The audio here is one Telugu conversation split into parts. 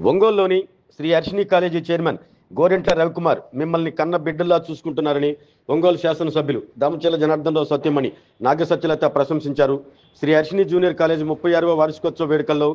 ఒంగోలులోని శ్రీ హర్షిని కాలేజీ చైర్మన్ గోరెంట్ల రవికుమార్ మిమ్మల్ని కన్న బిడ్డల్లా చూసుకుంటున్నారని ఒంగోలు శాసనసభ్యులు దామచర్ల జనార్దన్ రావు సత్యమణి నాగసత్యలత ప్రశంసించారు. శ్రీ హర్షిని జూనియర్ కాలేజీ 36వ వార్షికోత్సవ వేడుకల్లో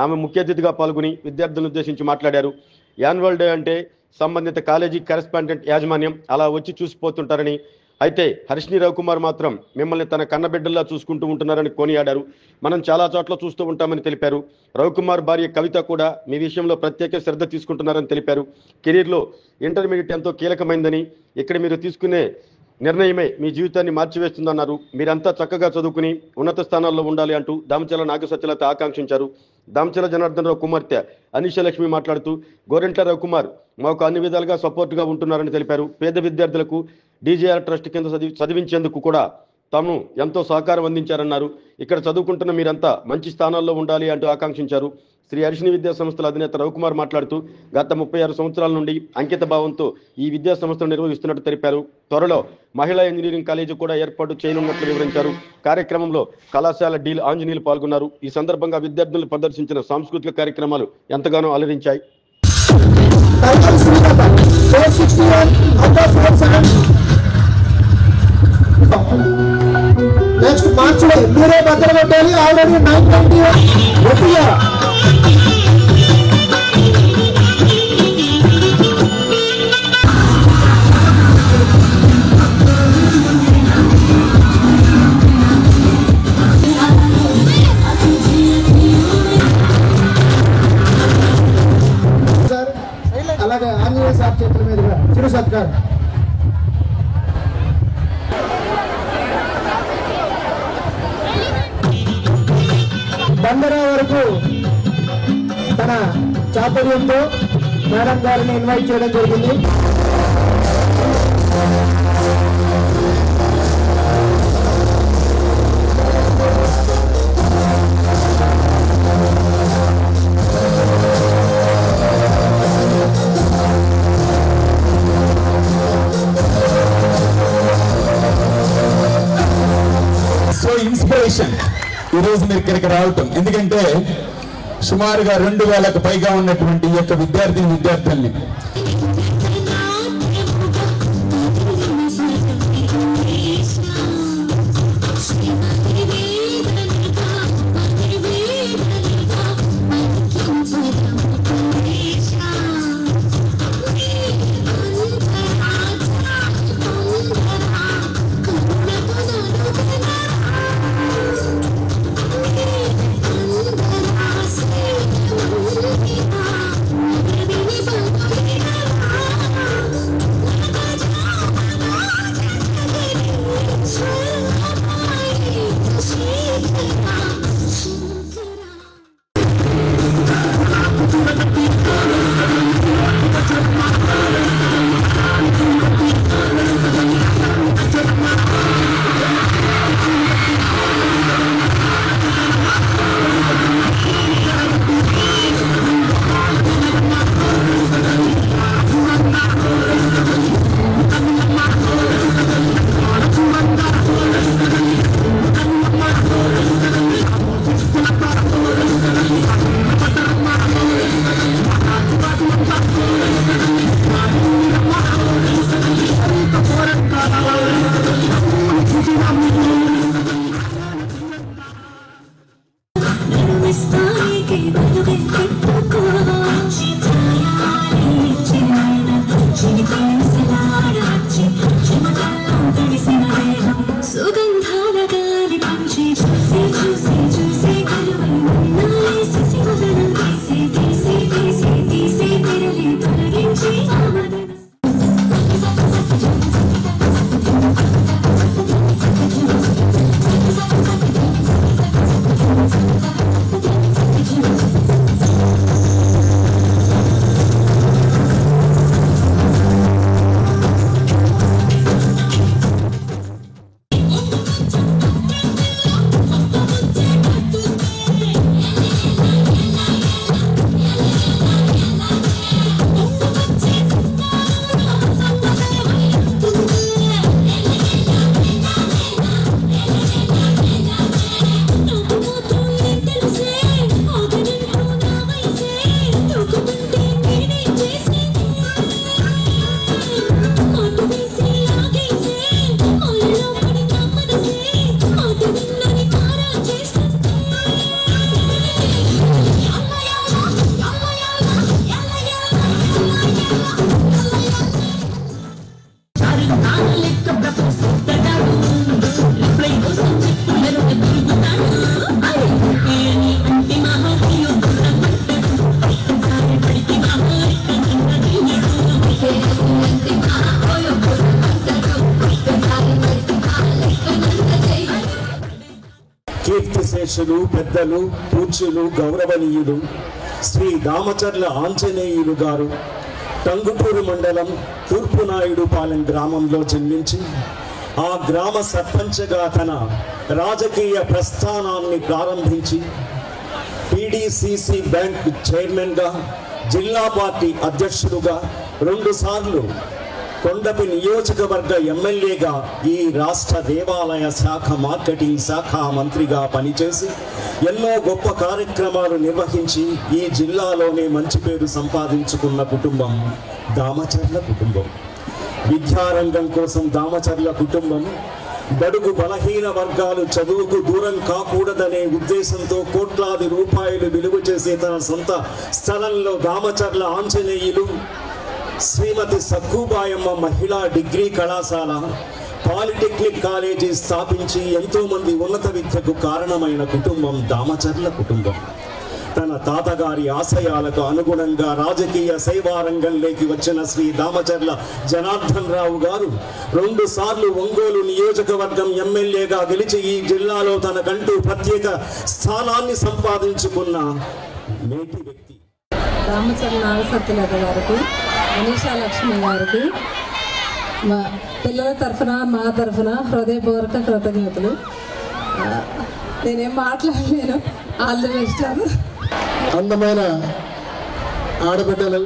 ఆమె ముఖ్య అతిథిగా పాల్గొని విద్యార్థులను ఉద్దేశించి మాట్లాడారు. యాన్యువల్ డే అంటే సంబంధిత కాలేజీ కరెస్పాండెంట్ యాజమాన్యం అలా వచ్చి చూసిపోతుంటారని, అయితే హర్షిని రవికుమార్ మాత్రం మిమ్మల్ని తన కన్నబిడ్డల్లా చూసుకుంటూ ఉంటున్నారని కొనియాడారు. మనం చాలా చోట్ల చూస్తూ ఉంటామని తెలిపారు. రవికుమార్ భార్య కవిత కూడా మీ విషయంలో ప్రత్యేక శ్రద్ధ తీసుకుంటున్నారని తెలిపారు. కెరీర్లో ఇంటర్మీడియట్ ఎంతో కీలకమైందని, ఇక్కడ మీరు తీసుకునే నిర్ణయమే మీ జీవితాన్ని మార్చివేస్తుందన్నారు. మీరంతా చక్కగా చదువుకుని ఉన్నత స్థానాల్లో ఉండాలి అంటూ దామచర్ల నాగసత్యలత ఆకాంక్షించారు. దామచర్ల జనార్దన్ రావు కుమార్తె అనిషలక్ష్మి మాట్లాడుతూ గోరెంట్ల రవికుమార్ మాకు అన్ని విధాలుగా సపోర్టుగా ఉంటున్నారని తెలిపారు. పేద విద్యార్థులకు డీజేఆర్ ట్రస్ట్ కింద చదివించేందుకు కూడా తాము ఎంతో సహకారం అందించారన్నారు. ఇక్కడ చదువుకుంటున్న మీరంతా మంచి స్థానాల్లో ఉండాలి అంటూ ఆకాంక్షించారు. శ్రీ హర్షిని విద్యా సంస్థల అధినేత రవికుమార్ మాట్లాడుతూ గత 36 సంవత్సరాల నుండి అంకిత భావంతో ఈ విద్యా సంస్థను నిర్వహిస్తున్నట్టు తెలిపారు. త్వరలో మహిళా ఇంజనీరింగ్ కాలేజీ కూడా ఏర్పాటు చేయనున్నట్లు వివరించారు. కార్యక్రమంలో కళాశాల డీల్ ఆంజనేయులు పాల్గొన్నారు. ఈ సందర్భంగా విద్యార్థులు ప్రదర్శించిన సాంస్కృతిక కార్యక్రమాలు ఎంతగానో అలరించాయి. నెక్స్ట్ మార్చ్ లో మీరే భద్ర పెట్టాలి. ఆల్రెడీ 991 అలాగే ఆంజనేయ సార్ చేతుల మీదుగా చిరు సత్కారం. బందరా వరకు తన చాతుర్యంతో మేడం గారిని ఇన్వైట్ చేయడం జరిగింది. సో ఇన్స్పిరేషన్ ఈరోజు మీరు ఇక్కడికి రావటం, ఎందుకంటే సుమారుగా 2000కు పైగా ఉన్నటువంటి ఈ యొక్క విద్యార్థుల్ని అధ్యక్షులు, పెద్దలు, పూజ్యులు, గౌరవనీయులు శ్రీ దామచర్ల ఆంజనేయులు గారు టంగుటూరు మండలం తూర్పునాయుడుపాలెం గ్రామంలో జన్మించి ఆ గ్రామ సర్పంచ్గా తన రాజకీయ ప్రస్థానాన్ని ప్రారంభించి పీడీసీసీ బ్యాంక్ చైర్మన్గా, జిల్లా పార్టీ అధ్యక్షుడుగా, 2 సార్లు కొండపి నియోజకవర్గ ఎమ్మెల్యేగా, ఈ రాష్ట్ర దేవాలయ శాఖ మార్కెటింగ్ శాఖ మంత్రిగా పనిచేసి ఎన్నో గొప్ప కార్యక్రమాలు నిర్వహించి ఈ జిల్లాలోనే మంచి పేరు సంపాదించుకున్న కుటుంబం దామచర్ల కుటుంబం. విద్యారంగం కోసం దామచర్ల కుటుంబం బడుగు బలహీన వర్గాలు చదువుకు దూరం కాకూడదనే ఉద్దేశంతో కోట్లాది రూపాయలు విలువ చేసే తన సొంత స్థలంలో దామచర్ల ఆంజనేయులు శ్రీమతి సక్కుబాయమ్మ మహిళా డిగ్రీ కళాశాల, పాలిటెక్నిక్ కాలేజీ స్థాపించి ఎంతో మంది ఉన్నత విద్యకు కారణమైన కుటుంబం దామచర్ల కుటుంబం. తన తాతగారి ఆశయాలకు అనుగుణంగా రాజకీయ సేవారంగంలోకి వచ్చిన శ్రీ దామచర్ల జనార్దన్ రావు గారు 2 సార్లు ఒంగోలు నియోజకవర్గం ఎమ్మెల్యేగా గెలిచి ఈ జిల్లాలో తనకంటూ ప్రత్యేక స్థానాన్ని సంపాదించుకున్న నేటి వ్యక్తి. దామచర్ల నాగసత్యలత గారికి, మనీషా లక్ష్మి గారికి మా పిల్లల తరఫున, మా తరఫున హృదయపూర్వక కృతజ్ఞతలు. నేనేం మాట్లాడలేను. All the best. అందమైన ఆడబిడ్డలు,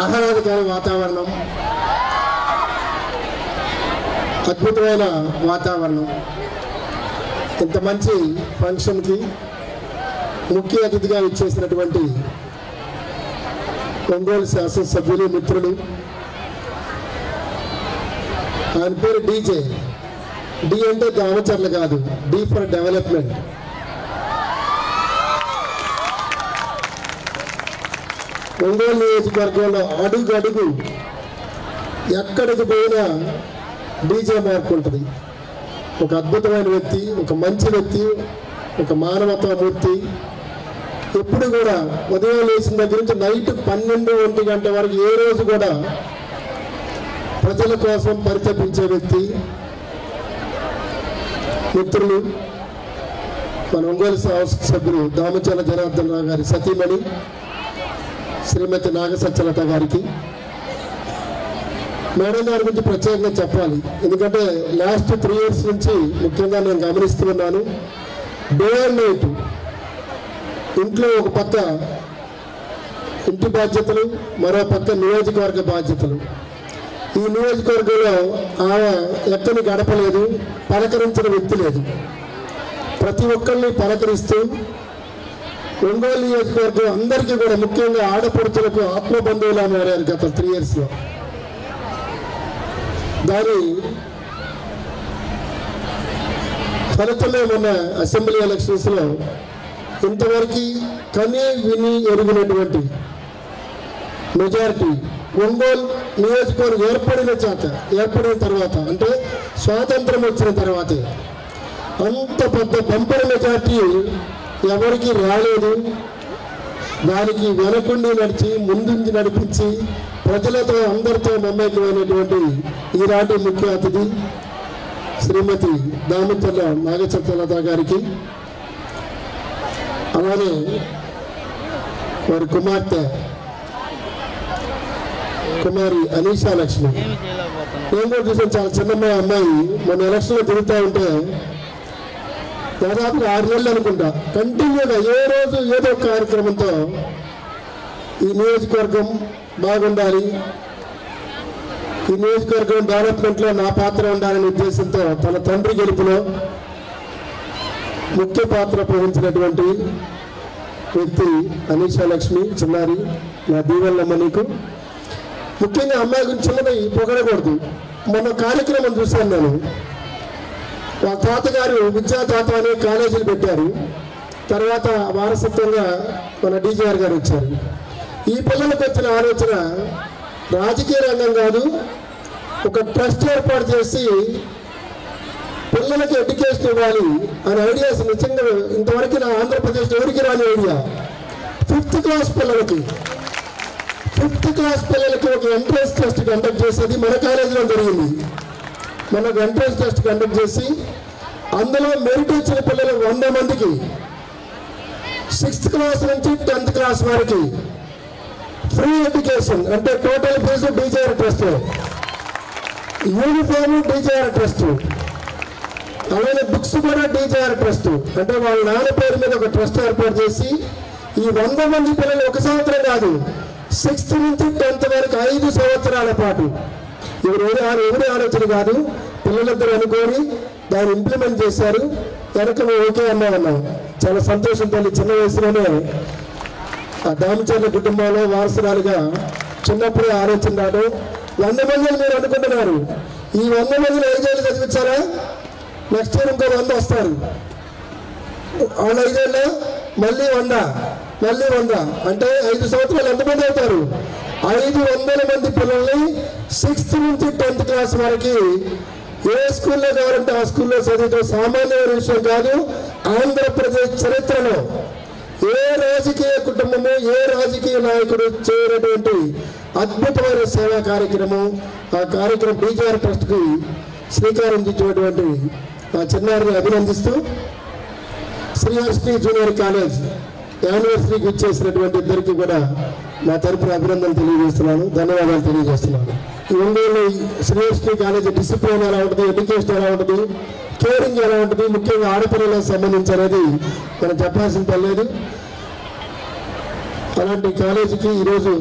ఆహ్లాదకర వాతావరణం, అద్భుతమైన వాతావరణం. ఇంత మంచి ఫంక్షన్కి ముఖ్య అతిథిగా ఇచ్చేసినటువంటి ఒంగోలు శాసనసభ్యులు, మిత్రులు, ఆయన పేరు డీజే. డి అంటే దామచర్ల కాదు, డి ఫర్ డెవలప్మెంట్. ఒంగోలు నియోజకవర్గంలో అడుగు అడుగు ఎక్కడికి పోయినా డీజే మార్క్ ఉంటుంది. ఒక అద్భుతమైన వ్యక్తి, ఒక మంచి వ్యక్తి, ఒక మానవతామూర్తి. ఎప్పుడు కూడా ఉదయం లేచిన దగ్గర నుంచి నైట్ 12-1 గంట వరకు ఏ రోజు కూడా ప్రజల కోసం పరితపించే వ్యక్తి. మిత్రులు, మన ఒంగోలు సభ్యులు దామచర్ల జనార్దన్ రావు గారి సతీమణి శ్రీమతి నాగసత్యలత గారికి, మేడం గారి గురించి ప్రత్యేకంగా చెప్పాలి. ఎందుకంటే లాస్ట్ 3 years నుంచి ముఖ్యంగా నేను గమనిస్తూ ఉన్నాను. డే అండ్ నైట్ ఇంట్లో ఒక పక్క ఇంటి బాధ్యతలు, మరో పక్క నియోజకవర్గ బాధ్యతలు. ఈ నియోజకవర్గంలో ఆమె ఎక్కని గడపలేదు, పలకరించిన వ్యక్తి లేదు. ప్రతి ఒక్కరిని పలకరిస్తూ ఒంగోలు నియోజకవర్గం అందరికీ కూడా, ముఖ్యంగా ఆడపడుచులకు ఆత్మబంధువులా మారారు గత 3 yearsలో. దాని ఫలితమే మొన్న అసెంబ్లీ ఎలక్షన్స్లో ఇంతవరకు కనీ విని ఎరిగినటువంటి మెజారిటీ ఒంగోలు నియోజకవర్గం ఏర్పడిన తర్వాత, అంటే స్వాతంత్రం వచ్చిన తర్వాతే అంత పెద్ద బంపర్ మెజారిటీ ఎవరికి రాలేదు. దానికి వెనకుండి నడిచి, ముందుంచి నడిపించి, ప్రజలతో అందరితో మమేకమైనటువంటి ఈనాటి ముఖ్య అతిథి శ్రీమతి దామచర్ల నాగసత్యలత గారికి, అలానే వారి కుమార్తె కుమారి అనీషా లక్ష్మి. నేను కూడా చూసాను, చాలా చిన్న అమ్మాయి మన ఎలక్షన్లో తిరుగుతూ ఉంటే దాదాపు 6 నెలలు అనుకుంటా కంటిన్యూగా ఏ రోజు ఏదో ఒక కార్యక్రమంతో ఈ నియోజకవర్గం బాగుండాలి, ఈ నియోజకవర్గం డెవలప్మెంట్లో నా పాత్ర ఉండాలనే ఉద్దేశంతో తన తండ్రి గెలుపులో ముఖ్య పాత్ర పోషించినటువంటి వ్యక్తి అనీషా లక్ష్మి. చిన్నారి, నా దీవెనమ్మ నీకు. ముఖ్యంగా అమ్మాయి గురించి చిన్నది పొగడకూడదు. మొన్న కార్యక్రమం చూశాను నేను. వాళ్ళ తాతగారు విద్యాదాత అనే కాలేజీలు పెట్టారు. తర్వాత వారసత్వంగా మన డీజీఆర్ గారు వచ్చారు. ఈ పిల్లలకు వచ్చిన ఆలోచన రాజకీయ రంగం కాదు, ఒక ట్రస్ట్ ఏర్పాటు చేసి పిల్లలకి ఎడ్యుకేషన్ ఇవ్వాలి అనే ఐడియాస్ నిజంగా ఇంతవరకు నా ఆంధ్రప్రదేశ్ ఎవరికి రాని ఐడియా. 5th క్లాస్ పిల్లలకి ఒక ఎంట్రన్స్ టెస్ట్ కండక్ట్ చేసేది మన కాలేజీలో జరిగింది. మనకు ఎంట్రన్స్ టెస్ట్ కండక్ట్ చేసి అందులో మెరిట్ వచ్చిన పిల్లలు 100 మందికి 6th క్లాస్ నుంచి 10th క్లాస్ వారికి ఫ్రీ ఎడ్యుకేషన్, అంటే total fees DJR trust, uniform DJR trust, అలానే బుక్స్ కూడా డీజేఆర్ ట్రస్ట్. అంటే వాళ్ళ నాన్న పేరు మీద ఒక ట్రస్ట్ ఏర్పాటు చేసి ఈ 100 మంది పిల్లలు ఒక సంవత్సరం కాదు, 6th నుంచి 10th వరకు 5 సంవత్సరాల పాటు ఎవరి ఆలోచన కాదు, పిల్లలిద్దరు అనుకొని దాన్ని ఇంప్లిమెంట్ చేశారు. కనుక మేము ఓకే అన్నాం. చాలా సంతోషంతో చిన్న వయసులోనే ఆ దామచర్ల కుటుంబంలో వారసురాలుగా చిన్నప్పుడే ఆలోచన రావడం. 100 మందిని మీరు అనుకుంటున్నారు, ఈ 100 మందిని 5 ఏళ్ళు చదివించారా? నెక్స్ట్ ఇయర్ ఇంకో 100 వస్తారు, వాళ్ళ 5 ఏళ్ళ మళ్ళీ 100 అంటే 5 సంవత్సరాలు ఎంతమంది అవుతారు? 500 మంది పిల్లల్ని 6th నుంచి 10th క్లాస్ వరకు ఏ స్కూల్లో కావాలంటే ఆ స్కూల్లో చదివడం సామాన్యమైన విషయం కాదు. ఆంధ్రప్రదేశ్ చరిత్రలో ఏ రాజకీయ కుటుంబము, ఏ రాజకీయ నాయకుడు చేయనటువంటి అద్భుతమైన సేవా కార్యక్రమం. ఆ కార్యక్రమం డీజేఆర్ ట్రస్ట్కి శ్రీకారం చుట్టినటువంటి ఆ చిన్నారిని అభినందిస్తూ శ్రీహర్షిని జూనియర్ కాలేజ్ యానివర్సరీకి ఇచ్చేసినటువంటి ఇద్దరికి కూడా నా తరపున అభినందనలు తెలియజేస్తున్నాను, ధన్యవాదాలు తెలియజేస్తున్నాను. ఈ ఒంగోలు శ్రీహర్షిని కాలేజ్ డిసిప్లిన్ ఎలా ఉంటుంది, ఎడ్యుకేషన్ ఎలా ఉంటుంది, కేరింగ్ ఎలా ఉంటుంది, ముఖ్యంగా ఆడపిల్లలకు సంబంధించి అనేది మనం చెప్పాల్సిన పని లేదు. అలాంటి కాలేజీకి ఈరోజు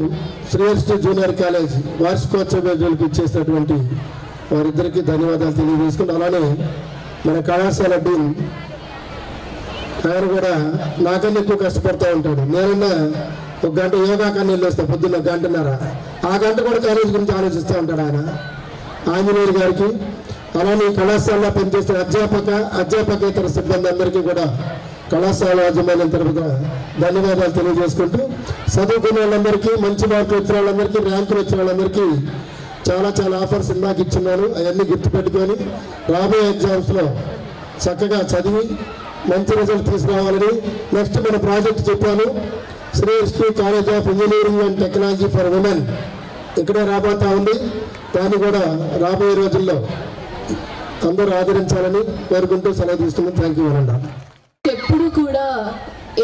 శ్రీహర్షిని జూనియర్ కాలేజ్ వార్షికోత్సవాలకు ఇచ్చేసినటువంటి వారిద్దరికీ ధన్యవాదాలు తెలియజేసుకుంటూ, అలానే మన కళాశాల డీన్ ఆయన కూడా నాకన్నా ఎక్కువ కష్టపడుతూ ఉంటాడు. నేనన్నా 1 గంట యోగా కన్నా వెళ్ళొస్తాను, పొద్దున్న 1 గంటన్నర, ఆ గంట కూడా కాలేజీ గురించి ఆలోచిస్తూ ఉంటాడు ఆయన. ఆంజనేయులు గారికి, అలానే కళాశాలలో పనిచేసిన అధ్యాపకేతర సిబ్బంది అందరికీ కూడా కళాశాల యాజమాన్యం తరపున ధన్యవాదాలు తెలియజేసుకుంటూ, చదువుకునే వాళ్ళందరికీ, మంచి మార్కులు వచ్చిన వాళ్ళందరికీ, ర్యాంకులు వచ్చిన వాళ్ళందరికీ చాలా ఆఫర్స్ ఇందాక ఇచ్చున్నాను. అవన్నీ గుర్తుపెట్టుకొని రాబోయే ఎగ్జామ్స్లో చక్కగా చదివి మంచి రిజల్ట్ తీసుకురావాలని. నెక్స్ట్ మన ప్రాజెక్ట్ చెప్పాను, Sriharshini college of engineering and technology for women ఇక్కడే రాబోతా ఉంది. దాన్ని కూడా రాబోయే రోజుల్లో అందరూ ఆదరించాలని కోరుకుంటూ సెలవు తీసుకున్నాం. థ్యాంక్ యూ అనండి. ఎప్పుడు కూడా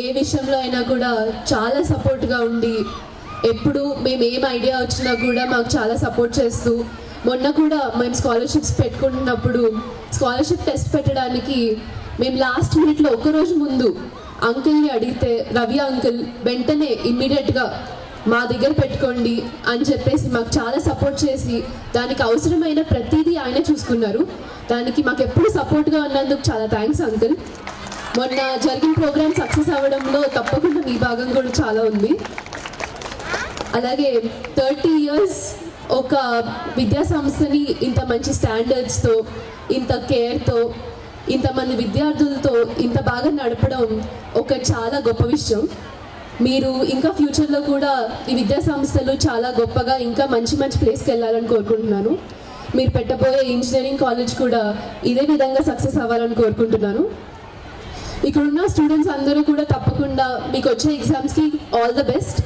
ఏ విషయంలో అయినా కూడా చాలా సపోర్ట్గా ఉండి, ఎప్పుడు మేము ఏం ఐడియా వచ్చినా కూడా మాకు చాలా సపోర్ట్ చేస్తూ, మొన్న కూడా మేము స్కాలర్షిప్స్ పెట్టుకుంటున్నప్పుడు స్కాలర్షిప్ టెస్ట్ పెట్టడానికి మేము లాస్ట్ మినిట్లో 1 రోజు ముందు అంకుల్ని అడిగితే రవి అంకుల్ వెంటనే ఇమ్మీడియట్గా మా దగ్గర పెట్టుకోండి అని చెప్పేసి మాకు చాలా సపోర్ట్ చేసి దానికి అవసరమైన ప్రతిదీ ఆయన చూసుకున్నారు. దానికి మాకు ఎప్పుడు సపోర్ట్గా ఉన్నందుకు చాలా థ్యాంక్స్ అంకుల్. మొన్న జరిగిన ప్రోగ్రామ్ సక్సెస్ అవ్వడంలో తప్పకుండా మీ భాగం కూడా చాలా ఉంది. అలాగే 30 years ఒక విద్యా సంస్థని ఇంత మంచి స్టాండర్డ్స్తో, ఇంత కేర్తో, ఇంతమంది విద్యార్థులతో ఇంత బాగా నడపడం ఒక చాలా గొప్ప విషయం. మీరు ఇంకా ఫ్యూచర్లో కూడా ఈ విద్యా సంస్థలు చాలా గొప్పగా ఇంకా మంచి ప్లేస్కి వెళ్ళాలని కోరుకుంటున్నాను. మీరు పెట్టబోయే ఇంజనీరింగ్ కాలేజ్ కూడా ఇదే విధంగా సక్సెస్ అవ్వాలని కోరుకుంటున్నాను. ఇక్కడున్న స్టూడెంట్స్ అందరూ కూడా తప్పకుండా మీకు వచ్చే ఎగ్జామ్స్కి ఆల్ ద బెస్ట్.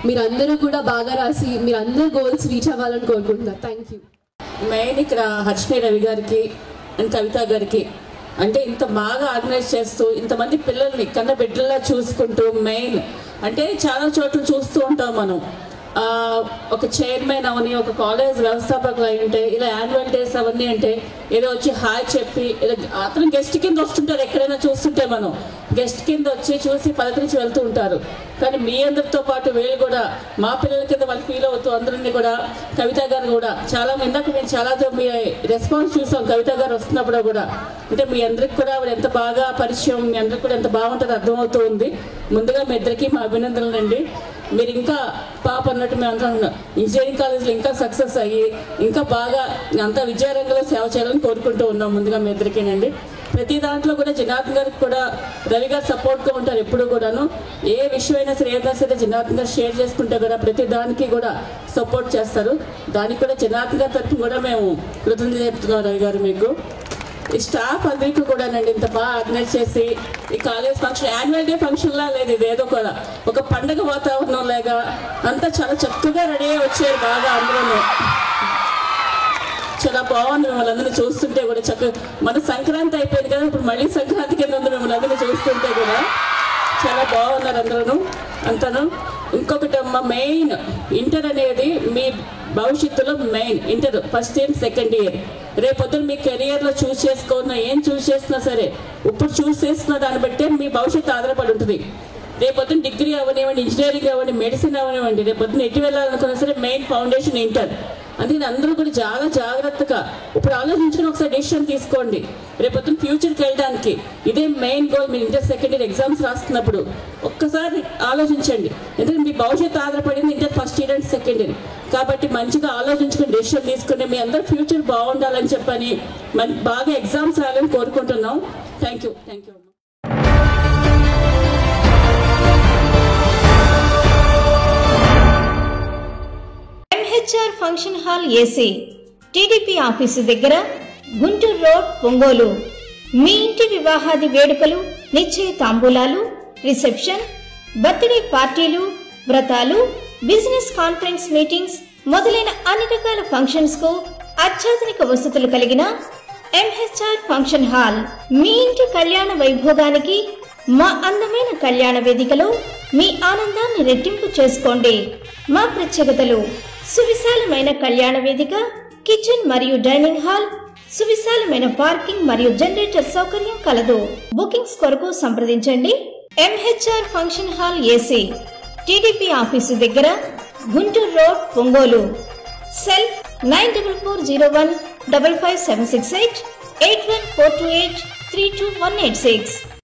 మీరందరూ కూడా బాగా రాసి మీరందరూ గోల్స్ రీచ్ అవ్వాలని కోరుకుంటున్నారు. Thank you. మెయిన్ ఇక్కడ హర్షిని రవి గారికి అండ్ కవిత గారికి, అంటే ఇంత బాగా ఆర్గనైజ్ చేస్తూ ఇంతమంది పిల్లల్ని కన్న బిడ్డల్లా చూసుకుంటూ, మెయిన్ అంటే చాలా చోట్ల చూస్తూ ఉంటాం మనం, ఒక చైర్మన్ అవని, ఒక కాలేజ్ వ్యవస్థాపకులు అయి ఉంటే ఇలా యాన్యువల్ డేస్ అవన్నీ అంటే ఏదో వచ్చి హాయ్ చెప్పి, ఇలా అతను గెస్ట్ కింద వస్తుంటారు. ఎక్కడైనా చూస్తుంటే మనం గెస్ట్ కింద వచ్చి చూసి పలకరించి వెళ్తూ ఉంటారు. కానీ మీ అందరితో పాటు వీళ్ళు కూడా మా పిల్లల కింద వాళ్ళు ఫీల్ అవుతూ అందరినీ కూడా, కవిత గారు కూడా చాలా ఇందాక మేము చాలా మీ రెస్పాన్స్ చూసాం. కవిత గారు వస్తున్నప్పుడు కూడా అంటే మీ అందరికి కూడా ఆవిడ ఎంత బాగా పరిచయం, మీ అందరికి కూడా ఎంత బాగుంటుందో అర్థమవుతూ ఉంది. ముందుగా మీ ఇద్దరికి మా అభినందనలు అండి. మీరు ఇంకా పాప అన్నట్టు మేము అంటున్నాం, ఇంజనీరింగ్ కాలేజ్లో ఇంకా సక్సెస్ అయ్యి ఇంకా బాగా అంతా విజయరంగంలో సేవ చేయాలని కోరుకుంటూ ఉన్నాం. ముందుగా మీ ఇద్దరికేనండి. ప్రతి దాంట్లో కూడా జనార్దన్ గారికి కూడా రవి గారు సపోర్ట్గా ఉంటారు ఎప్పుడు కూడాను. ఏ విషయమైనా సరే ఏదైనా సరే జనార్దన్ గారు షేర్ చేసుకుంటే కూడా ప్రతి దానికి కూడా సపోర్ట్ చేస్తారు. దానికి కూడా జనార్దన్ గారి తరఫున కూడా మేము కృతజ్ఞత చెప్తున్నాం రవి గారు మీకు. ఈ స్టాఫ్ అందరికీ కూడానండి ఇంత బాగా ఆర్గనైజ్ చేసి ఈ కాలేజ్ ఫంక్షన్ యాన్యువల్ డే ఫంక్షన్లా లేదు, ఇది ఏదో కూడా ఒక పండగ వాతావరణం లేగా అంతా చాలా చక్కగా రెడీ అయ్యి వచ్చారు బాగా. అందులోనూ చాలా బాగుంది మిమ్మల్ని అందరినీ చూస్తుంటే కూడా. చక్కగా మన సంక్రాంతి అయిపోయింది కదా, ఇప్పుడు మళ్ళీ సంక్రాంతి కింద ఉంది మిమ్మల్ని అందరినీ చూస్తుంటే కూడా. చాలా బాగున్నారు అందరూ అంతను. ఇంకొకటి అమ్మ, మెయిన్ ఇంటర్ అనేది మీ భవిష్యత్తులో main. Inter first year second year రేపొద్దున మీ కెరియర్లో చూస్ చేసుకున్నా, ఏం చూస్ చేసినా సరే ఇప్పుడు చూస్ చేస్తున్న దాన్ని బట్టే మీ భవిష్యత్తు ఆధారపడి ఉంటుంది. రేపొద్దున డిగ్రీ అవ్వనివ్వండి, ఇంజనీరింగ్ అవ్వండి, మెడిసిన్ అవ్వనివ్వండి, రేపొద్దున ఎటు వెళ్ళాలనుకున్నా సరే మెయిన్ ఫౌండేషన్ ఇంటర్. అందుకని అందరూ కూడా చాలా జాగ్రత్తగా ఇప్పుడు ఆలోచించుకుని ఒకసారి డెసిషన్ తీసుకోండి. రేపొద్దున ఫ్యూచర్కి వెళ్ళడానికి ఇదే మెయిన్ గోల్. మీరు ఇంటర్ సెకండ్ ఇయర్ ఎగ్జామ్స్ రాస్తున్నప్పుడు ఒక్కసారి ఆలోచించండి. ఎందుకంటే మీ భవిష్యత్తు ఆధారపడింది inter first year and second year. కాబట్టి మంచిగా ఆలోచించుకుని డెసిషన్ తీసుకుని మీ అందరూ ఫ్యూచర్ బాగుండాలని చెప్పని బాగా ఎగ్జామ్స్ రాయాలని కోరుకుంటున్నాం. Thank you. MHR function hall AC, TDP office దగ్గర, గుంటూరు రోడ్, ఒంగోలు. మీ ఇంటి వివాహాది వేడుకలు, నిశ్చయ తాంబూలాలు, రిసెప్షన్, బర్త్డే పార్టీలు, వ్రతాలు, బిజినెస్ కాన్ఫరెన్స్ మీటింగ్స్ మొదలైన అన్ని రకాల ఫంక్షన్స్ కు అత్యాధునిక వసతులు కలిగిన ఎంహెచ్ఆర్ ఫంక్షన్ హాల్ మీ ఇంటి కళ్యాణ వైభోగానికి మా అందమైన కళ్యాణ వేదికలో మీ ఆనందాన్ని రెట్టింపు చేసుకోండి. మా ప్రత్యేకతలు: సువిశాలమైన కళ్యాణ వేదిక, కిచెన్ మరియు డైనింగ్ హాల్, సువిశాలమైన పార్కింగ్ మరియు జనరేటర్ సౌకర్యం కలదు. బుకింగ్స్ కొరకు సంప్రదించండి. MHR function hall AC, TDP office దగ్గర, గుంటూరు రోడ్, ఒంగోలు. సెల్ 9440155768 8142832186.